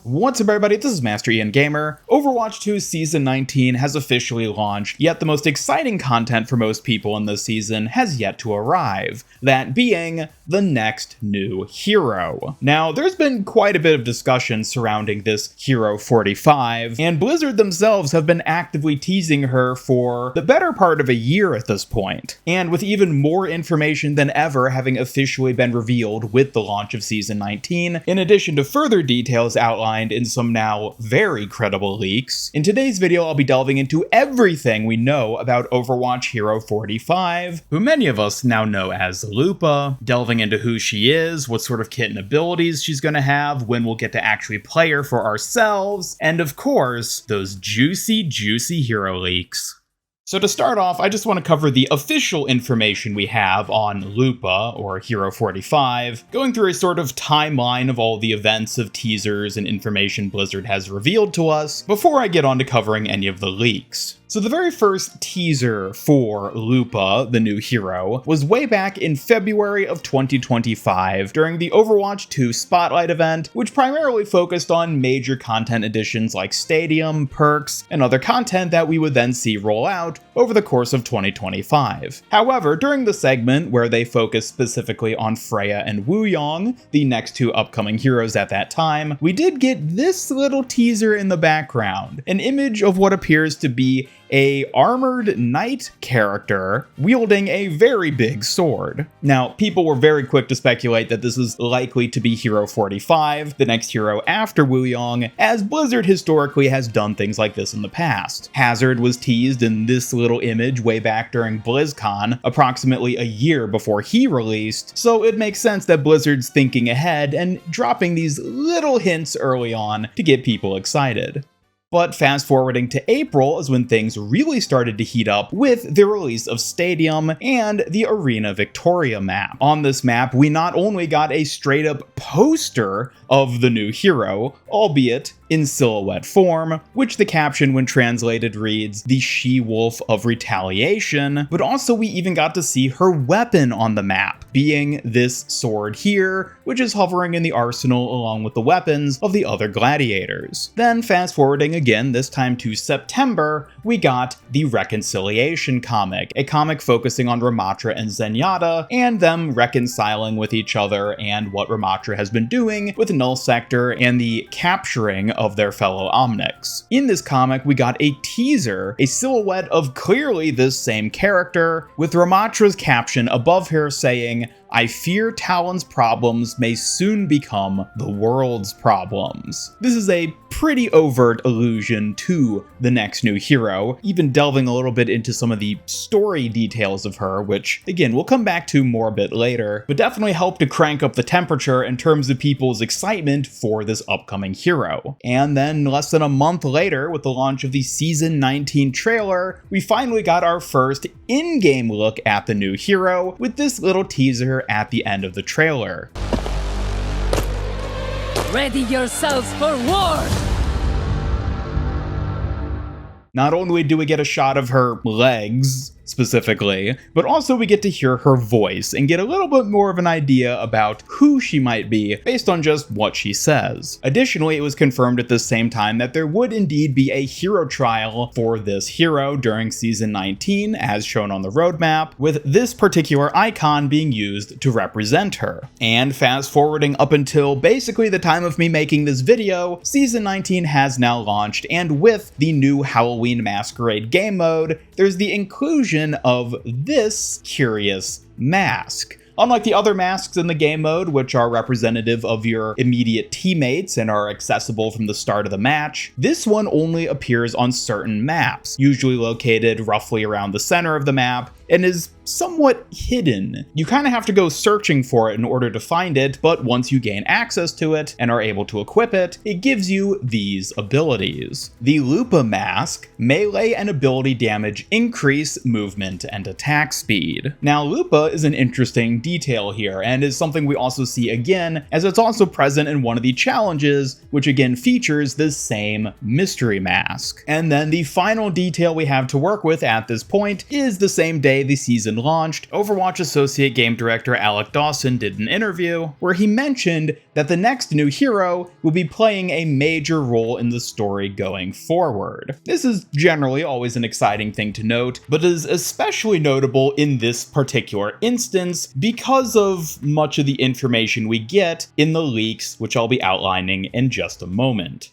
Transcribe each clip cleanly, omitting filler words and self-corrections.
What's up everybody, this is Master Ian Gamer. Overwatch 2 Season 19 has officially launched, yet the most exciting content for most people in this season has yet to arrive, that being the next new hero. Now, there's been quite a bit of discussion surrounding this Hero 45, and Blizzard themselves have been actively teasing her for the better part of a year at this point, and with even more information than ever having officially been revealed with the launch of Season 19, in addition to further details outlined in some now very credible leaks. In today's video, I'll be delving into everything we know about Overwatch Hero 45, who many of us now know as Lupa, delving into who she is, what sort of kit and abilities she's going to have, when we'll get to actually play her for ourselves, and of course, those juicy hero leaks. So to start off, I just want to cover the official information we have on Lupa, or Hero 45, going through a sort of timeline of all the events of teasers and information Blizzard has revealed to us, before I get on to covering any of the leaks. So the very first teaser for Lupa, the new hero, was way back in February of 2025 during the Overwatch 2 Spotlight event, which primarily focused on major content additions like Stadium, perks, and other content that we would then see roll out over the course of 2025. However, during the segment where they focused specifically on Freya and Wuyong, the next two upcoming heroes at that time, we did get this little teaser in the background, an image of what appears to be a armored knight character wielding a very big sword. Now, people were very quick to speculate that this is likely to be Hero 45, the next hero after Wuyong, as Blizzard historically has done things like this in the past. Hazard was teased in this little image way back during BlizzCon, approximately a year before he released, so it makes sense that Blizzard's thinking ahead and dropping these little hints early on to get people excited. But fast forwarding to April is when things really started to heat up with the release of Stadium and the Arena Victoria map. On this map, we not only got a straight up poster of the new hero, albeit in silhouette form, which the caption when translated reads, "The She-Wolf of Retaliation," but also we even got to see her weapon on the map, being this sword here, which is hovering in the arsenal along with the weapons of the other gladiators. Then fast forwarding again, this time to September, we got the Reconciliation comic, a comic focusing on Ramattra and Zenyatta, and them reconciling with each other and what Ramattra has been doing with Null Sector and the capturing of their fellow Omnics. In this comic, we got a teaser, a silhouette of clearly this same character, with Ramattra's caption above her saying, "I fear Talon's problems may soon become the world's problems." This is a pretty overt allusion to the next new hero, even delving a little bit into some of the story details of her, which, again, we'll come back to more a bit later, but definitely helped to crank up the temperature in terms of people's excitement for this upcoming hero. And then less than a month later, with the launch of the Season 19 trailer, we finally got our first in-game look at the new hero, with this little teaser at the end of the trailer. Ready yourselves for war! Not only do we get a shot of her legs, specifically, but also we get to hear her voice and get a little bit more of an idea about who she might be based on just what she says. Additionally, it was confirmed at the same time that there would indeed be a hero trial for this hero during Season 19, as shown on the roadmap, with this particular icon being used to represent her. And fast forwarding up until basically the time of me making this video, Season 19 has now launched, and with the new Halloween Masquerade game mode, there's the inclusion of this curious mask. Unlike the other masks in the game mode, which are representative of your immediate teammates and are accessible from the start of the match, this one only appears on certain maps, usually located roughly around the center of the map, and is somewhat hidden. You kind of have to go searching for it in order to find it, but once you gain access to it and are able to equip it, it gives you these abilities. The Lupa mask, melee and ability damage increase movement and attack speed. Now, Lupa is an interesting detail here, and is something we also see again, as it's also present in one of the challenges, which again features the same mystery mask. And then the final detail we have to work with at this point is the same day day the season launched, Overwatch Associate Game Director Alec Dawson did an interview where he mentioned that the next new hero will be playing a major role in the story going forward. This is generally always an exciting thing to note, but is especially notable in this particular instance because of much of the information we get in the leaks, which I'll be outlining in just a moment.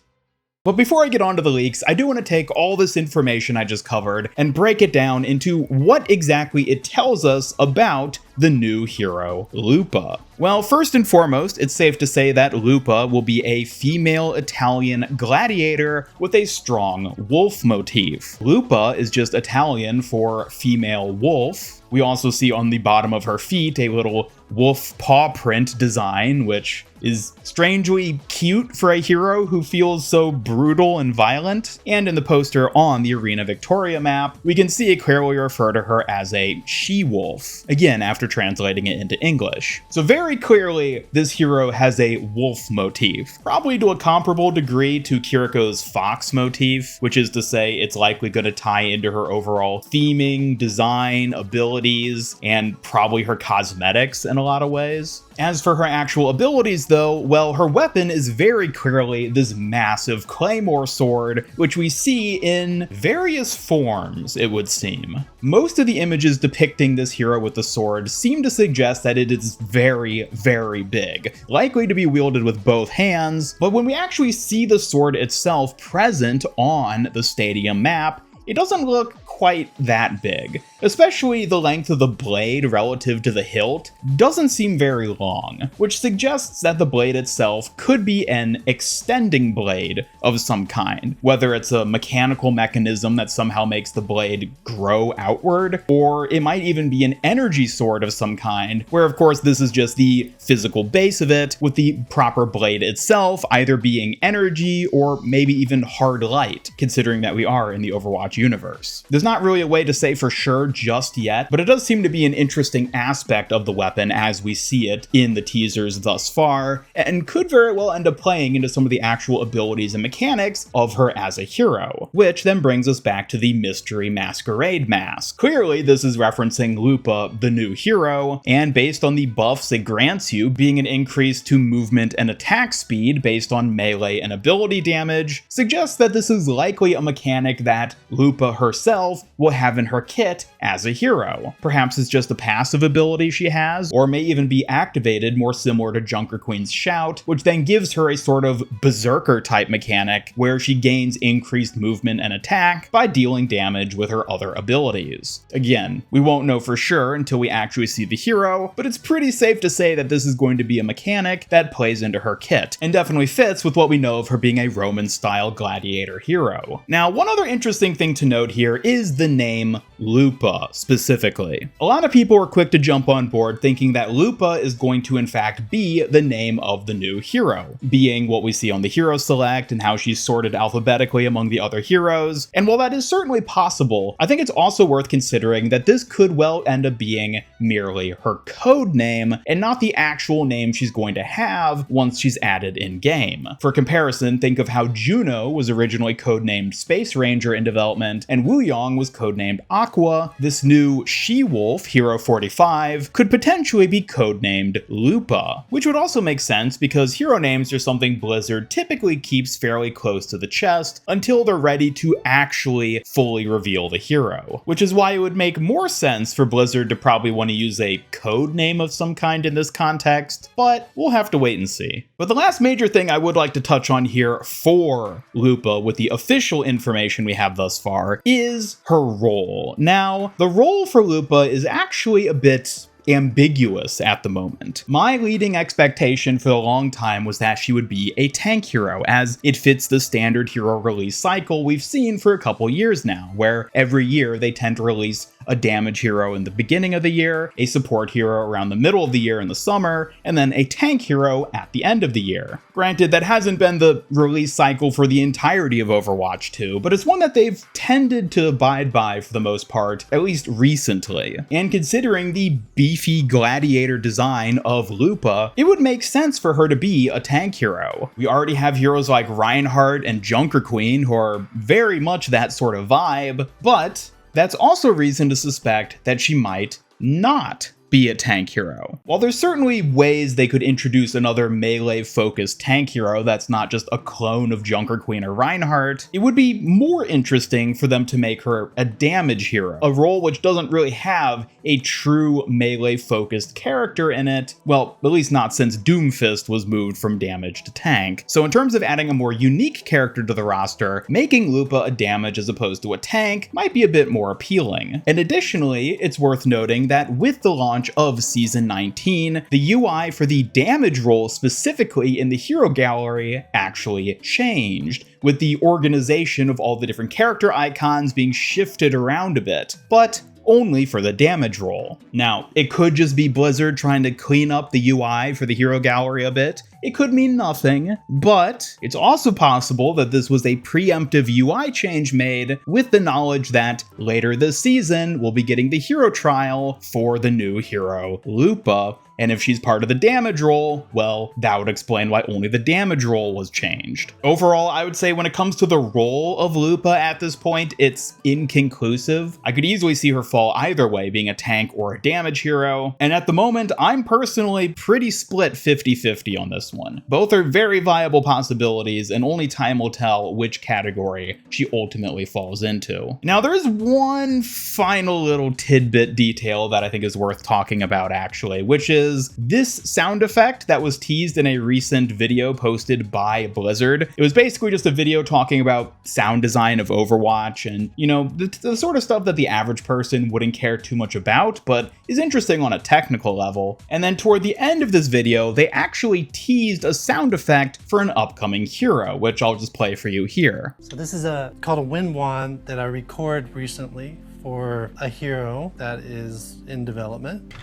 But before I get on to the leaks, I do want to take all this information I just covered and break it down into what exactly it tells us about the new hero, Lupa. Well, first and foremost, it's safe to say that Lupa will be a female Italian gladiator with a strong wolf motif. Lupa is just Italian for female wolf. We also see on the bottom of her feet a little wolf paw print design, which is strangely cute for a hero who feels so brutal and violent. And in the poster on the Arena Victoria map, we can see it clearly refer to her as a she-wolf, again after translating it into English. So very clearly, this hero has a wolf motif, probably to a comparable degree to Kiriko's fox motif, which is to say it's likely going to tie into her overall theming, design, abilities, and probably her cosmetics in a lot of ways. As for her actual abilities though, well, her weapon is very clearly this massive claymore sword, which we see in various forms, it would seem. Most of the images depicting this hero with the sword seem to suggest that it is very, very big, likely to be wielded with both hands, but when we actually see the sword itself present on the stadium map, it doesn't look quite that big. Especially the length of the blade relative to the hilt doesn't seem very long, which suggests that the blade itself could be an extending blade of some kind, whether it's a mechanical mechanism that somehow makes the blade grow outward, or it might even be an energy sword of some kind, where of course this is just the physical base of it, with the proper blade itself either being energy or maybe even hard light, considering that we are in the Overwatch universe. There's not really a way to say for sure just yet, but it does seem to be an interesting aspect of the weapon as we see it in the teasers thus far, and could very well end up playing into some of the actual abilities and mechanics of her as a hero, which then brings us back to the mystery masquerade mask. Clearly this is referencing Lupa, the new hero, and based on the buffs it grants you, being an increase to movement and attack speed based on melee and ability damage, suggests that this is likely a mechanic that Lupa herself will have in her kit as a hero. Perhaps it's just a passive ability she has, or may even be activated more similar to Junker Queen's Shout, which then gives her a sort of berserker type mechanic where she gains increased movement and attack by dealing damage with her other abilities. Again, we won't know for sure until we actually see the hero, but it's pretty safe to say that this is going to be a mechanic that plays into her kit, and definitely fits with what we know of her being a Roman-style gladiator hero. Now, one other interesting thing to note here is the name Lupa specifically. A lot of people are quick to jump on board thinking that Lupa is going to in fact be the name of the new hero, being what we see on the hero select and how she's sorted alphabetically among the other heroes. And while that is certainly possible, I think it's also worth considering that this could well end up being merely her code name and not the actual name she's going to have once she's added in game. For comparison, think of how Juno was originally codenamed Space Ranger in development and Wuyong was codenamed Aqua. This new she-wolf, Hero 45, could potentially be codenamed Lupa, which would also make sense because hero names are something Blizzard typically keeps fairly close to the chest until they're ready to actually fully reveal the hero, which is why it would make more sense for Blizzard to probably want to use a code name of some kind in this context, but we'll have to wait and see. But the last major thing I would like to touch on here for Lupa with the official information we have thus far is her role. Now, the role for Lupa is actually a bit ambiguous at the moment. My leading expectation for a long time was that she would be a tank hero, as it fits the standard hero release cycle we've seen for a couple years now, where every year they tend to release a damage hero in the beginning of the year, a support hero around the middle of the year in the summer, and then a tank hero at the end of the year. Granted, that hasn't been the release cycle for the entirety of Overwatch 2, but it's one that they've tended to abide by for the most part, at least recently. And considering the beefy gladiator design of Lupa, it would make sense for her to be a tank hero. We already have heroes like Reinhardt and Junker Queen who are very much that sort of vibe, but That's also reason to suspect that she might not be a tank hero. While there's certainly ways they could introduce another melee-focused tank hero that's not just a clone of Junker Queen or Reinhardt, it would be more interesting for them to make her a damage hero, a role which doesn't really have a true melee-focused character in it, well, at least not since Doomfist was moved from damage to tank. So in terms of adding a more unique character to the roster, making Lupa a damage as opposed to a tank might be a bit more appealing. And additionally, it's worth noting that with the launch of Season 19, the UI for the damage role specifically in the hero gallery actually changed, with the organization of all the different character icons being shifted around a bit, but only for the damage role. Now, it could just be Blizzard trying to clean up the UI for the hero gallery a bit. It could mean nothing, but it's also possible that this was a preemptive UI change made with the knowledge that later this season we'll be getting the hero trial for the new hero, Lupa. And if she's part of the damage role, well, that would explain why only the damage role was changed. Overall, I would say when it comes to the role of Lupa at this point, it's inconclusive. I could easily see her fall either way, being a tank or a damage hero. And at the moment, I'm personally pretty split 50-50 on this one. Both are very viable possibilities, and only time will tell which category she ultimately falls into. Now, there is one final little tidbit detail that I think is worth talking about actually, which is this sound effect that was teased in a recent video posted by Blizzard. It was basically just a video talking about sound design of Overwatch and, you know, the sort of stuff that the average person wouldn't care too much about, but is interesting on a technical level. And then toward the end of this video, they actually teased a sound effect for an upcoming hero, which I'll just play for you here. So this is called a wind wand that I recorded recently for a hero that is in development.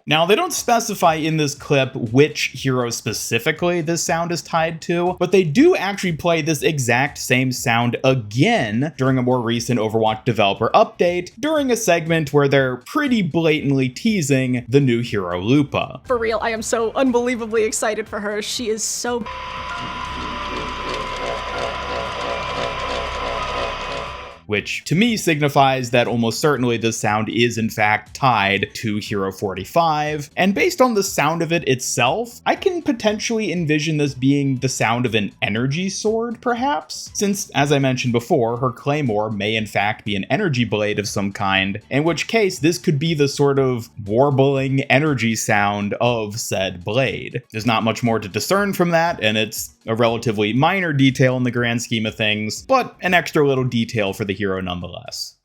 Now, they don't specify in this clip which hero specifically this sound is tied to, but they do actually play this exact same sound again during a more recent Overwatch developer update, during a segment where they're pretty blatantly teasing the new hero Lupa. For real, I am so unbelievably excited for her. She is so which to me signifies that almost certainly this sound is in fact tied to Hero 45, and based on the sound of it itself, I can potentially envision this being the sound of an energy sword, perhaps? Since, as I mentioned before, her claymore may in fact be an energy blade of some kind, in which case this could be the sort of warbling energy sound of said blade. There's not much more to discern from that, and it's a relatively minor detail in the grand scheme of things, but an extra little detail for the hero nonetheless.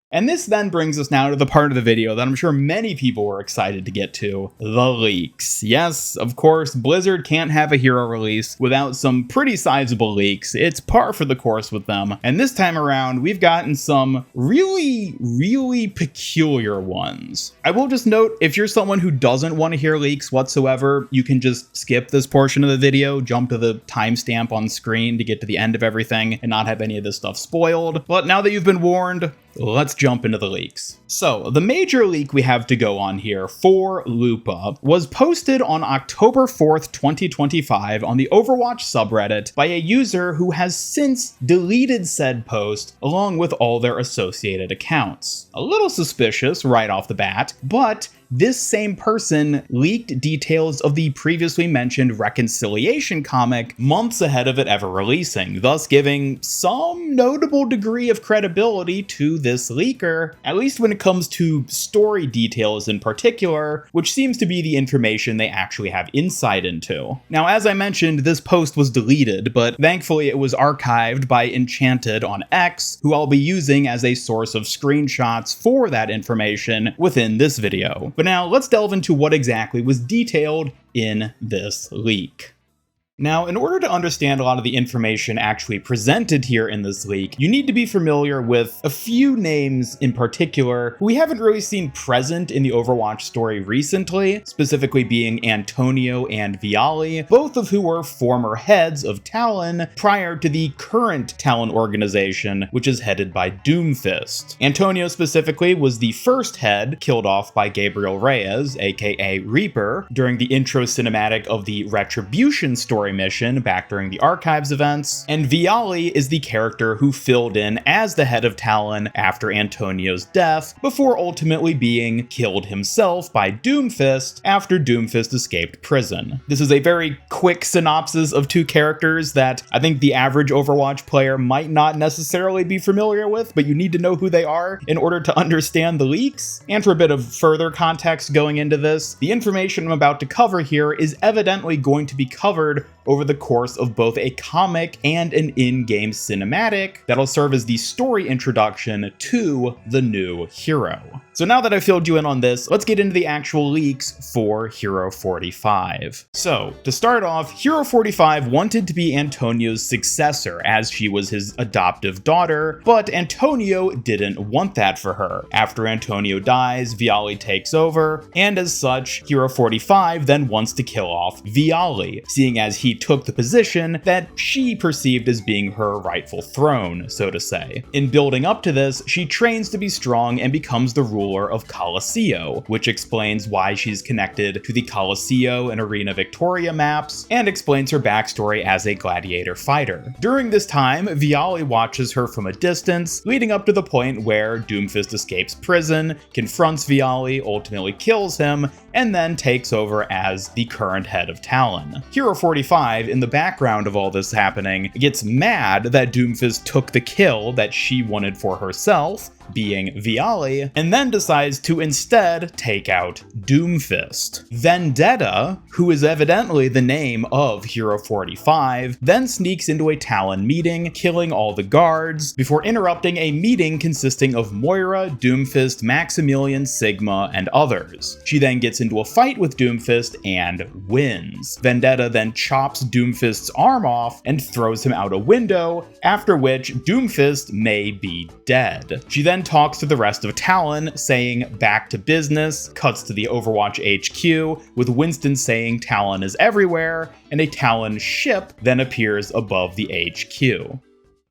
And this then brings us now to the part of the video that I'm sure many people were excited to get to, the leaks. Yes, of course, Blizzard can't have a hero release without some pretty sizable leaks. It's par for the course with them. And this time around, we've gotten some really peculiar ones. I will just note, if you're someone who doesn't want to hear leaks whatsoever, you can just skip this portion of the video, jump to the timestamp on screen to get to the end of everything and not have any of this stuff spoiled. But now that you've been warned, let's jump into the leaks. So, the major leak we have to go on here for Lupa was posted on October 4th, 2025 on the Overwatch subreddit by a user who has since deleted said post along with all their associated accounts. A little suspicious right off the bat, but this same person leaked details of the previously mentioned Reconciliation comic months ahead of it ever releasing, thus giving some notable degree of credibility to this leaker, at least when it comes to story details in particular, which seems to be the information they actually have insight into. Now, as I mentioned, this post was deleted, but thankfully it was archived by Enchanted on X, who I'll be using as a source of screenshots for that information within this video. But now let's delve into what exactly was detailed in this leak. Now, in order to understand a lot of the information actually presented here in this leak, you need to be familiar with a few names in particular who we haven't really seen present in the Overwatch story recently, specifically being Antonio and Viali, both of who were former heads of Talon prior to the current Talon organization, which is headed by Doomfist. Antonio specifically was the first head killed off by Gabriel Reyes, aka Reaper, during the intro cinematic of the Retribution story story mission back during the Archives events, and Viali is the character who filled in as the head of Talon after Antonio's death, before ultimately being killed himself by Doomfist after Doomfist escaped prison. This is a very quick synopsis of two characters that I think the average Overwatch player might not necessarily be familiar with, but you need to know who they are in order to understand the leaks. And for a bit of further context going into this, the information I'm about to cover here is evidently going to be covered over the course of both a comic and an in-game cinematic that'll serve as the story introduction to the new hero. So now that I've filled you in on this, let's get into the actual leaks for Hero 45. So, to start off, Hero 45 wanted to be Antonio's successor as she was his adoptive daughter, but Antonio didn't want that for her. After Antonio dies, Viali takes over, and as such, Hero 45 then wants to kill off Viali, seeing as he took the position that she perceived as being her rightful throne, so to say. In building up to this, she trains to be strong and becomes the ruler of Colosseo, which explains why she's connected to the Colosseo and Arena Victoria maps, and explains her backstory as a Gladiator fighter. During this time, Viali watches her from a distance, leading up to the point where Doomfist escapes prison, confronts Viali, ultimately kills him, and then takes over as the current head of Talon. Hero 45, in the background of all this happening, gets mad that Doomfist took the kill that she wanted for herself, being Viali, and then decides to instead take out Doomfist. Vendetta, who is evidently the name of Hero 45, then sneaks into a Talon meeting, killing all the guards, before interrupting a meeting consisting of Moira, Doomfist, Maximilian, Sigma, and others. She then gets into a fight with Doomfist and wins. Vendetta then chops Doomfist's arm off and throws him out a window, after which Doomfist may be dead. She then talks to the rest of Talon, saying back to business, cuts to the Overwatch HQ, with Winston saying Talon is everywhere, and a Talon ship then appears above the HQ.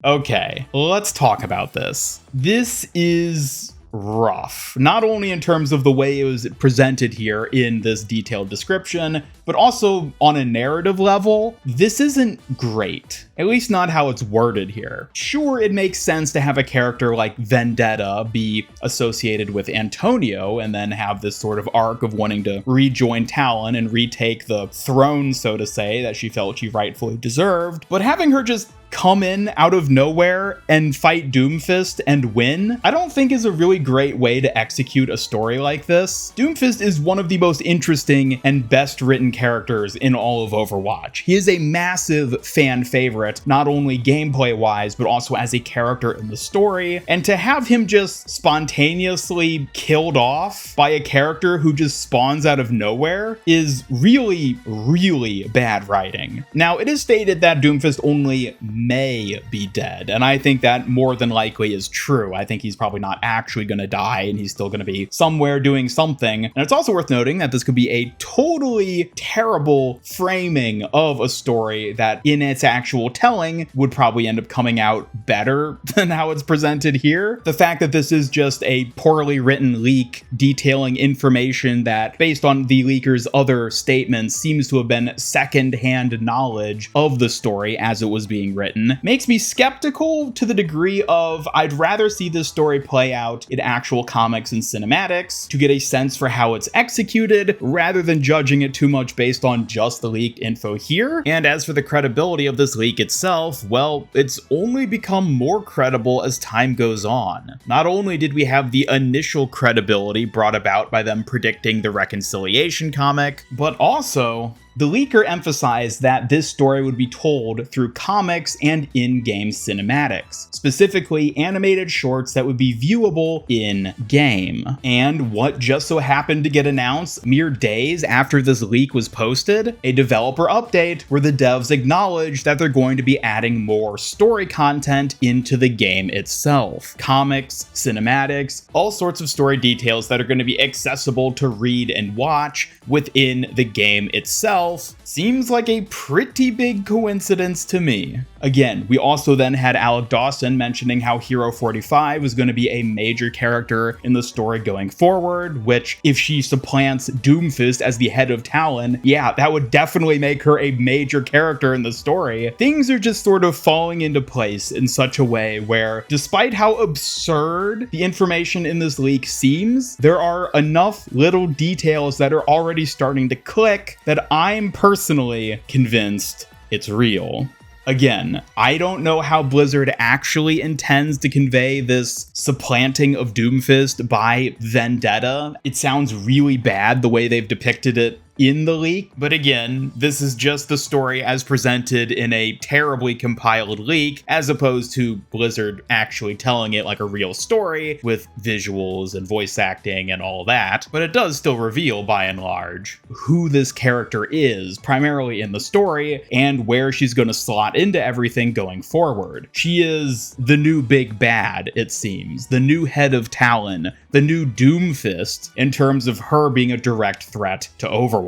Okay, let's talk about this. This is rough, not only in terms of the way it was presented here in this detailed description, but also on a narrative level. This isn't great, at least not how it's worded here. Sure, it makes sense to have a character like Vendetta be associated with Antonio and then have this sort of arc of wanting to rejoin Talon and retake the throne, so to say, that she felt she rightfully deserved, but having her just come in out of nowhere and fight Doomfist and win, I don't think is a really great way to execute a story like this. Doomfist is one of the most interesting and best written characters in all of Overwatch. He is a massive fan favorite, not only gameplay wise, but also as a character in the story. And to have him just spontaneously killed off by a character who just spawns out of nowhere is really, really bad writing. Now, it is stated that Doomfist only may be dead, and I think that more than likely is true. I think he's probably not actually going to die, and he's still going to be somewhere doing something. And it's also worth noting that this could be a totally terrible framing of a story that in its actual telling would probably end up coming out better than how it's presented here. The fact that this is just a poorly written leak detailing information that, based on the leaker's other statements, seems to have been second-hand knowledge of the story as it was being written, makes me skeptical to the degree of I'd rather see this story play out in actual comics and cinematics to get a sense for how it's executed, rather than judging it too much based on just the leaked info here. And as for the credibility of this leak itself, well, it's only become more credible as time goes on. Not only did we have the initial credibility brought about by them predicting the Reconciliation comic, but also the leaker emphasized that this story would be told through comics and in-game cinematics, specifically animated shorts that would be viewable in-game. And what just so happened to get announced mere days after this leak was posted? A developer update where the devs acknowledge that they're going to be adding more story content into the game itself. Comics, cinematics, all sorts of story details that are going to be accessible to read and watch within the game itself, itself seems like a pretty big coincidence to me. Again, we also then had Alec Dawson mentioning how Hero 45 was going to be a major character in the story going forward, which if she supplants Doomfist as the head of Talon, yeah, that would definitely make her a major character in the story. Things are just sort of falling into place in such a way where, despite how absurd the information in this leak seems, there are enough little details that are already starting to click that I'm personally convinced it's real. Again, I don't know how Blizzard actually intends to convey this supplanting of Doomfist by Vendetta. It sounds really bad the way they've depicted it in the leak, but again, this is just the story as presented in a terribly compiled leak, as opposed to Blizzard actually telling it like a real story with visuals and voice acting and all that. But it does still reveal, by and large, who this character is, primarily in the story, and where she's going to slot into everything going forward. She is the new big bad, it seems, the new head of Talon, the new Doomfist, in terms of her being a direct threat to Overwatch.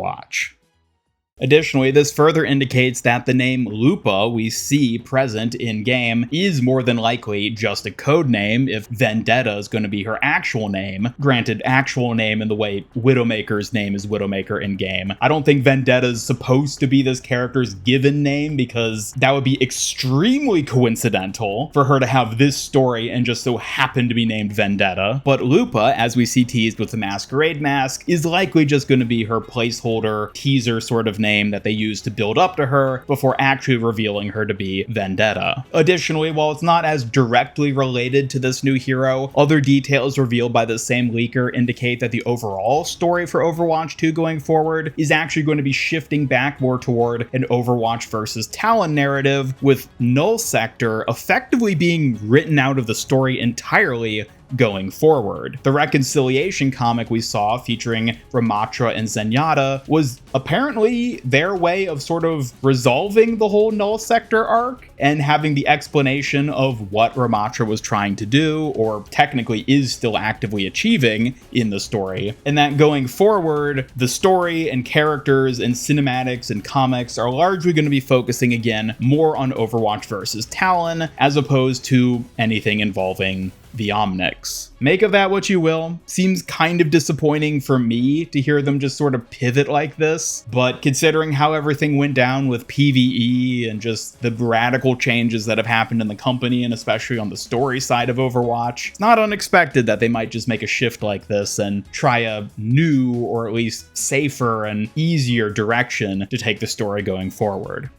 Additionally, this further indicates that the name Lupa we see present in-game is more than likely just a code name if Vendetta is going to be her actual name. Granted, actual name in the way Widowmaker's name is Widowmaker in-game. I don't think Vendetta is supposed to be this character's given name because that would be extremely coincidental for her to have this story and just so happen to be named Vendetta. But Lupa, as we see teased with the Masquerade mask, is likely just going to be her placeholder teaser sort of name that they use to build up to her before actually revealing her to be Vendetta. Additionally, while it's not as directly related to this new hero, other details revealed by the same leaker indicate that the overall story for Overwatch 2 going forward is actually going to be shifting back more toward an Overwatch versus Talon narrative, with Null Sector effectively being written out of the story entirely going forward. The reconciliation comic we saw featuring Ramatra and Zenyatta was apparently their way of sort of resolving the whole Null Sector arc and having the explanation of what Ramatra was trying to do, or technically is still actively achieving in the story. And that going forward, the story and characters and cinematics and comics are largely going to be focusing again more on Overwatch versus Talon as opposed to anything involving the Omnics. Make of that what you will. Seems kind of disappointing for me to hear them just sort of pivot like this, but considering how everything went down with PvE and just the radical changes that have happened in the company, and especially on the story side of Overwatch, it's not unexpected that they might just make a shift like this and try a new, or at least safer and easier direction to take the story going forward.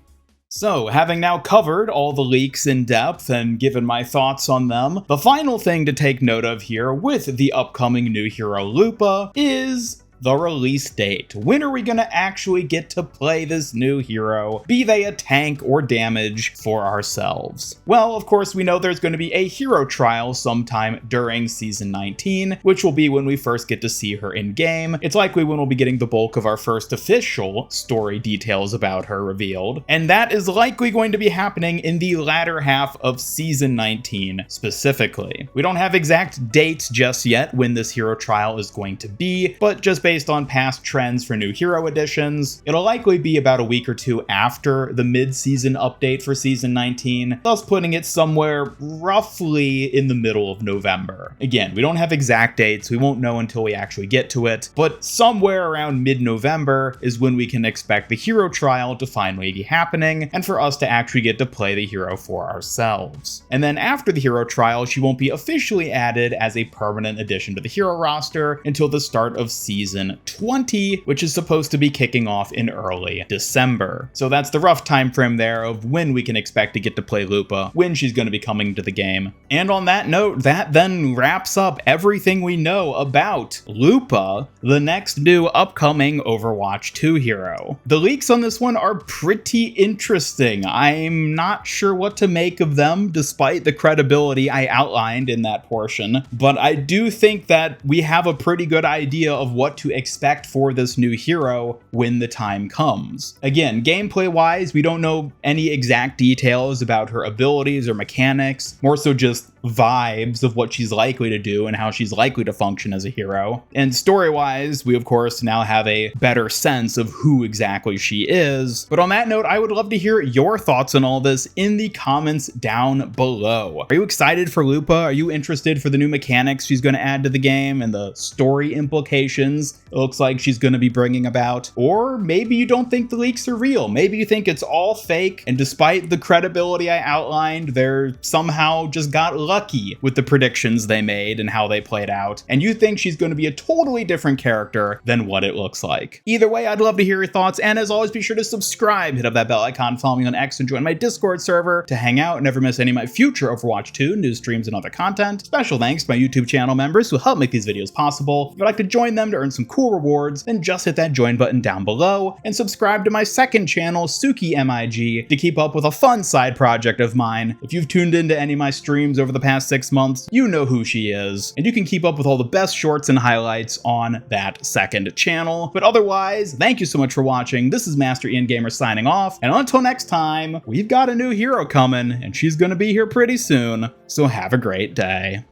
So, having now covered all the leaks in depth and given my thoughts on them, the final thing to take note of here with the upcoming new hero Lupa is the release date. When are we gonna actually get to play this new hero, be they a tank or damage, for ourselves? Well, of course, we know there's gonna be a hero trial sometime during Season 19, which will be when we first get to see her in-game. It's likely when we'll be getting the bulk of our first official story details about her revealed, and that is likely going to be happening in the latter half of Season 19 specifically. We don't have exact dates just yet when this hero trial is going to be, but just based on past trends for new hero editions, it'll likely be about a week or two after the mid-season update for Season 19, thus putting it somewhere roughly in the middle of November. Again, we don't have exact dates, we won't know until we actually get to it, but somewhere around mid-November is when we can expect the hero trial to finally be happening, and for us to actually get to play the hero for ourselves. And then after the hero trial, she won't be officially added as a permanent addition to the hero roster until the start of Season 20, which is supposed to be kicking off in early December. So that's the rough time frame there of when we can expect to get to play Lupa, when she's going to be coming to the game. And on that note, that then wraps up everything we know about Lupa, the next new upcoming Overwatch 2 hero. The leaks on this one are pretty interesting. I'm not sure what to make of them, despite the credibility I outlined in that portion, but I do think that we have a pretty good idea of what to expect for this new hero when the time comes. Again, gameplay wise, we don't know any exact details about her abilities or mechanics, more so just vibes of what she's likely to do and how she's likely to function as a hero. And story-wise, we of course now have a better sense of who exactly she is. But on that note, I would love to hear your thoughts on all this in the comments down below. Are you excited for Lupa? Are you interested for the new mechanics she's going to add to the game and the story implications it looks like she's going to be bringing about? Or maybe you don't think the leaks are real. Maybe you think it's all fake, and despite the credibility I outlined, they're somehow just got lucky with the predictions they made and how they played out, and you think she's going to be a totally different character than what it looks like. Either way, I'd love to hear your thoughts, and as always, be sure to subscribe, hit up that bell icon, follow me on X, and join my Discord server to hang out and never miss any of my future Overwatch 2 news streams and other content. Special thanks to my YouTube channel members who help make these videos possible. If you'd like to join them to earn some cool rewards, then just hit that join button down below, and subscribe to my second channel, Suki MIG, to keep up with a fun side project of mine. If you've tuned into any of my streams over the past 6 months, you know who she is, and you can keep up with all the best shorts and highlights on that second channel. But otherwise, thank you so much for watching. This is Master Ian Gamer signing off, and until next time, we've got a new hero coming, and she's gonna be here pretty soon, so have a great day.